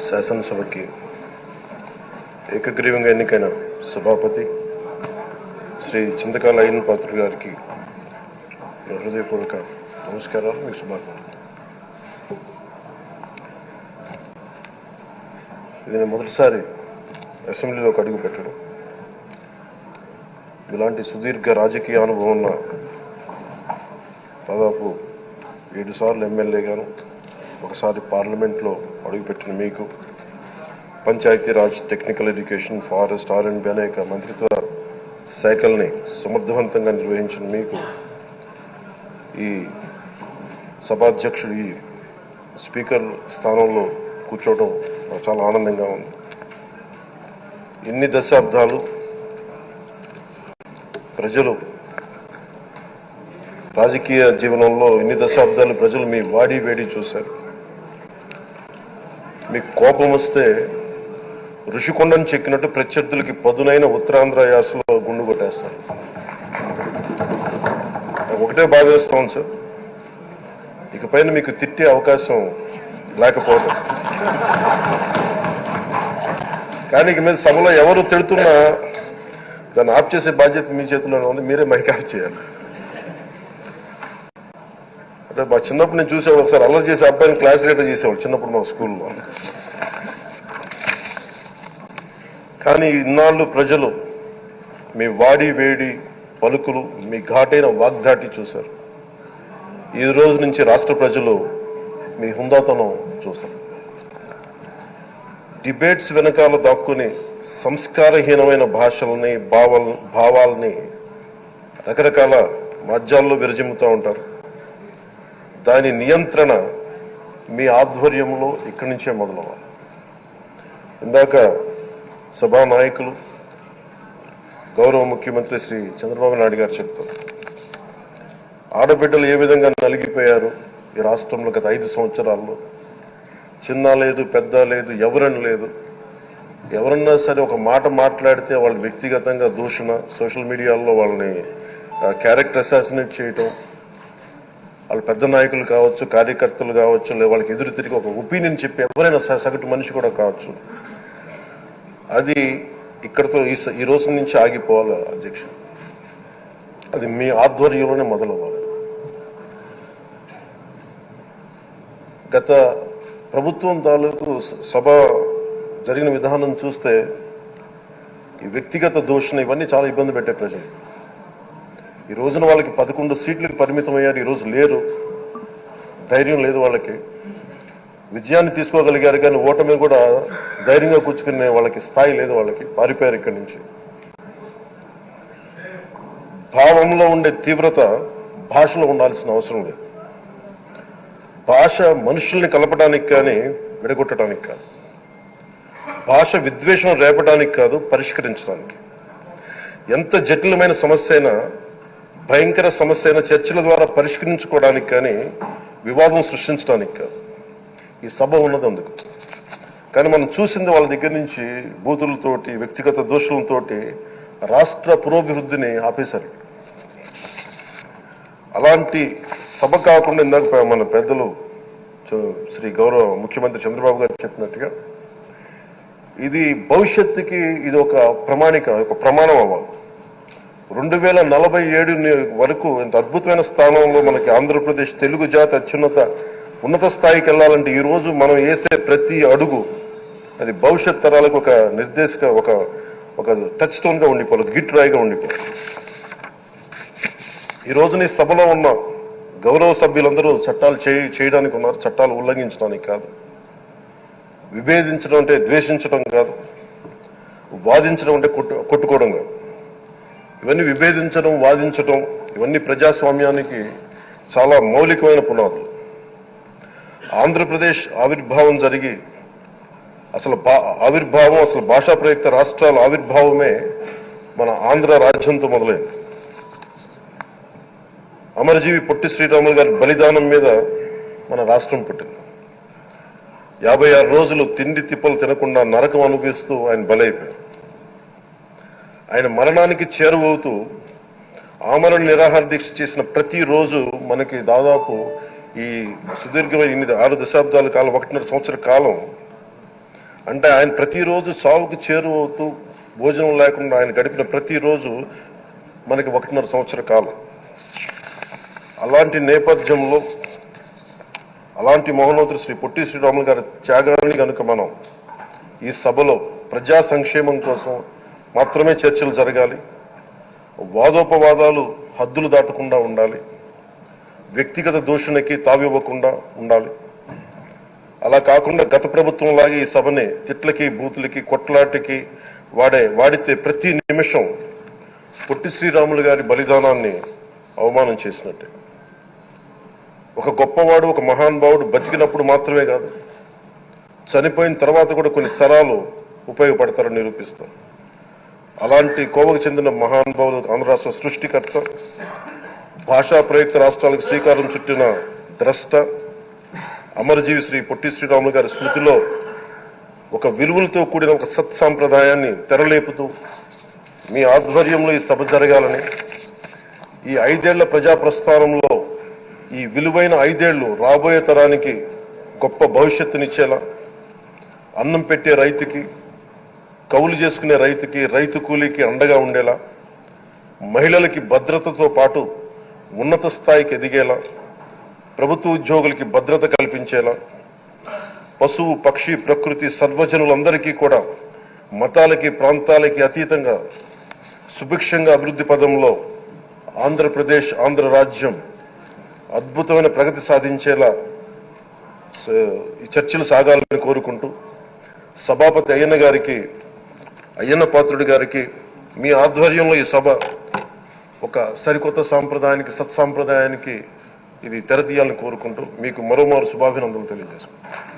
శాసనసభకి ఏకగ్రీవంగా ఎన్నికైన సభాపతి శ్రీ చింతకాయల అయ్యన్న పాత్రుడు గారికి హృదయపూర్వక నమస్కారాలు, మీకు శుభాకాంక్షలు. ఇది నేను మొదటిసారి అసెంబ్లీలోకి అడుగు పెట్టడం. ఇలాంటి సుదీర్ఘ రాజకీయ అనుభవం ఉన్న దాదాపు 7 సార్లు ఎమ్మెల్యేగాను, ఒకసారి పార్లమెంట్లో అడుగుపెట్టిన మీకు, Panchayati Raj, technical education, forest, R&B అనేక మంత్రిత్వ శాఖల్ని సమర్థవంతంగా నిర్వహించిన మీకు ఈ సభాధ్యక్షుడు, ఈ స్పీకర్ స్థానంలో కూర్చోవడం నాకు చాలా ఆనందంగా ఉంది. ఇన్ని దశాబ్దాలు ప్రజలు రాజకీయ జీవనంలో ప్రజలు మీ వాడి వేడి చూశారు. మీకు కోపం వస్తే ఋషికొండను చెక్కినట్టు ప్రత్యర్థులకి పదునైన ఉత్తరాంధ్ర యాసలో గుండు కొట్టేస్తారు. ఒకటే బాధేస్తాం సార్, ఇకపైన మీకు తిట్టే అవకాశం లేకపోవడం. కానీ ఇక మీద సభలో ఎవరు తిడుతున్నా దాన్ని ఆఫ్ చేసే బాధ్యత మీ చేతిలోనే ఉంది. మీరే మైక్ ఆఫ్ చేయాలి. అంటే మా చిన్నప్పుడు నేను చూసేవాడు, ఒకసారి అల్లరి చేసే అబ్బాయిని క్లాస్ లీడర్ చేసేవాడు చిన్నప్పుడు మా స్కూల్లో. కానీ ఇన్నాళ్ళు ప్రజలు మీ వాడి వేడి పలుకులు, మీ ఘాటైన వాగ్దాటి చూశారు. ఈ రోజు నుంచి రాష్ట్ర ప్రజలు మీ హుందాతనం చూస్తారు. డిబేట్స్ వెనకాల దాక్కుని సంస్కారహీనమైన భాషల్ని, భావాల్ని రకరకాల మాధ్యాల్లో విరజిమ్ముతూ ఉంటారు. దాని నియంత్రణ మీ ఆధ్వర్యంలో ఇక్కడి నుంచే మొదలవ్వాలి. ఇందాక సభా నాయకులు, గౌరవ ముఖ్యమంత్రి శ్రీ చంద్రబాబు నాయుడు గారు చెప్తారు, ఆడబిడ్డలు ఏ విధంగా నలిగిపోయారు ఈ రాష్ట్రంలో గత 5 సంవత్సరాల్లో. చిన్న లేదు, పెద్ద లేదు, ఎవరని లేదు. ఎవరన్నా సరే ఒక మాట మాట్లాడితే వాళ్ళకి వ్యక్తిగతంగా దూషణ, సోషల్ మీడియాలో వాళ్ళని క్యారెక్టర్ అసాసినేట్ చేయటం, వాళ్ళు పెద్ద నాయకులు కావచ్చు, కార్యకర్తలు కావచ్చు, లేదా వాళ్ళకి ఎదురు తిరిగి ఒక ఒపీనియన్ చెప్పి ఎవరైనా సగటు మనిషి కూడా కావచ్చు, అది ఇక్కడతో ఈ రోజు నుంచి ఆగిపోవాలి అధ్యక్ష. అది మీ ఆధ్వర్యంలోనే మొదలవ్వాలి. గత ప్రభుత్వం తాలూకు సభ జరిగిన విధానం చూస్తే ఈ వ్యక్తిగత దూషణ ఇవన్నీ చాలా ఇబ్బంది పెట్టే ప్రజలు. ఈ రోజున వాళ్ళకి 11 సీట్లకు పరిమితం అయ్యారు, ఈరోజు లేరు, ధైర్యం లేదు వాళ్ళకి. విజయాన్ని తీసుకోగలిగారు కానీ ఓటమి కూడా ధైర్యంగా కూర్చుకునే వాళ్ళకి స్థాయి లేదు, వాళ్ళకి పారిపోయారు ఇక్కడి నుంచి. భావంలో ఉండే తీవ్రత భాషలో ఉండాల్సిన అవసరం లేదు. భాష మనుషుల్ని కలపడానికి కానీ విడగొట్టడానికి కాదు. భాష విద్వేషం రేపడానికి కాదు, పరిష్కరించడానికి. ఎంత జటిలమైన సమస్య అయినా, భయంకర సమస్య అయినా చర్చల ద్వారా పరిష్కరించుకోవడానికి కానీ వివాదం సృష్టించడానికి కాదు. ఈ సభ ఉన్నది అందుకు. కానీ మనం చూసింది వాళ్ళ దగ్గర నుంచి బూతులతోటి, వ్యక్తిగత దోషులతోటి రాష్ట్ర పురోభివృద్ధిని ఆపేశారు. అలాంటి సభ కాకుండా ఇందాక మన పెద్దలు శ్రీ గౌరవ ముఖ్యమంత్రి చంద్రబాబు గారు చెప్పినట్టుగా ఇది భవిష్యత్తుకి ఇది ఒక ప్రమాణం అవ్వాలి. 2047 వరకు ఇంత అద్భుతమైన స్థానంలో మనకి ఆంధ్రప్రదేశ్ తెలుగు జాతి ఉన్నత స్థాయికి వెళ్ళాలంటే ఈ రోజు మనం వేసే ప్రతి అడుగు అది భవిష్యత్ తరాలకు ఒక నిర్దేశక, ఒక టచ్ స్టోన్ గా ఉండిపోవాలి, గిట్ రాయిగా ఉండిపోవాలి. ఈ రోజున ఈ సభలో ఉన్న గౌరవ సభ్యులందరూ చట్టాలు చేయడానికి ఉన్నారు, చట్టాలు ఉల్లంఘించడానికి కాదు. విభేదించడం అంటే ద్వేషించడం కాదు, వాదించడం అంటే కొట్టుకోవడం కాదు. ఇవన్నీ విభేదించడం, వాదించడం ఇవన్నీ ప్రజాస్వామ్యానికి చాలా మౌలికమైన పునాదులు. ఆంధ్రప్రదేశ్ ఆవిర్భావం జరిగి అసలు భాషా ప్రయుక్త రాష్ట్రాల ఆవిర్భావమే మన ఆంధ్ర రాజ్యంతో మొదలైంది. అమరజీవి పొట్టి శ్రీరాములు గారి బలిదానం మీద మన రాష్ట్రం పుట్టింది. 56 రోజులు తిండి తిప్పలు తినకుండా నరకం అనుభవిస్తూ ఆయన బలైపోయారు. ఆయన మరణానికి చేరువవుతూ ఆమరణ నిరాహార దీక్ష చేసిన ప్రతిరోజు మనకి దాదాపు ఈ సుదీర్ఘమైన 6 దశాబ్దాల కాలం, 1.5 సంవత్సర కాలం అంటే ఆయన ప్రతిరోజు చావుకు చేరువవుతూ భోజనం లేకుండా ఆయన గడిపిన ప్రతిరోజు మనకి 1.5 సంవత్సర కాలం. అలాంటి నేపథ్యంలో అలాంటి మహోన్నతుడు శ్రీ పొట్టి శ్రీరాములు గారి త్యాగాన్ని కనుక మనం ఈ సభలో ప్రజా సంక్షేమం కోసం మాత్రమే చర్చలు జరగాలి, వాదోపవాదాలు హద్దులు దాటకుండా ఉండాలి, వ్యక్తిగత దూషణకి తావివ్వకుండా ఉండాలి. అలా కాకుండా గత ప్రభుత్వం లాగే ఈ సభని తిట్లకి బూతులకి కొట్లాటికి వాడితే ప్రతి నిమిషం పొట్టి శ్రీరాములు గారి బలిదానాన్ని అవమానం చేసినట్టే. ఒక గొప్పవాడు, ఒక మహానుభావుడు బతికినప్పుడు మాత్రమే కాదు, చనిపోయిన తర్వాత కూడా కొన్ని తరాలు ఉపయోగపడతారని నిరూపిస్తారు. అలాంటి కోవకు చెందిన మహానుభావులు ఆంధ్ర రాష్ట్ర సృష్టికర్త, భాషా ప్రయుక్త రాష్ట్రాలకు శ్రీకారం చుట్టిన ద్రష్ట, అమరజీవి శ్రీ పొట్టి శ్రీరాములు గారి స్మృతిలో ఒక విలువలతో కూడిన ఒక సత్సాంప్రదాయాన్ని తెరలేపుతూ మీ ఆధ్వర్యంలో ఈ సభ జరగాలని, ఈ 5 ఏళ్ల ప్రజా ప్రస్థానంలో ఈ విలువైన 5 ఏళ్లు రాబోయే తరానికి గొప్ప భవిష్యత్తునిచ్చేలా, అన్నం పెట్టే రైతుకి, కౌలు చేసుకునే రైతుకి, రైతు కూలీకి అండగా ఉండేలా, మహిళలకి భద్రతతో పాటు ఉన్నత స్థాయికి ఎదిగేలా, ప్రభుత్వ ఉద్యోగులకి భద్రత కల్పించేలా, పశువు పక్షి ప్రకృతి సర్వజనులందరికీ కూడా మతాలకి ప్రాంతాలకి అతీతంగా సుభిక్షంగా అభివృద్ధి పదంలో ఆంధ్రప్రదేశ్, ఆంధ్ర రాజ్యం అద్భుతమైన ప్రగతి సాధించేలా ఈ చర్చలు సాగాలని కోరుకుంటూ, సభాపతి అయ్యన్న పాత్రుడి గారికి మీ ఆధ్వర్యంలో ఈ సభ ఒక సరికొత్త సాంప్రదాయానికి, సత్సాంప్రదాయానికి ఇది తెరతీయాలని కోరుకుంటూ మీకు మరోమారు శుభాభినందనలు తెలియజేసుకుంటాను.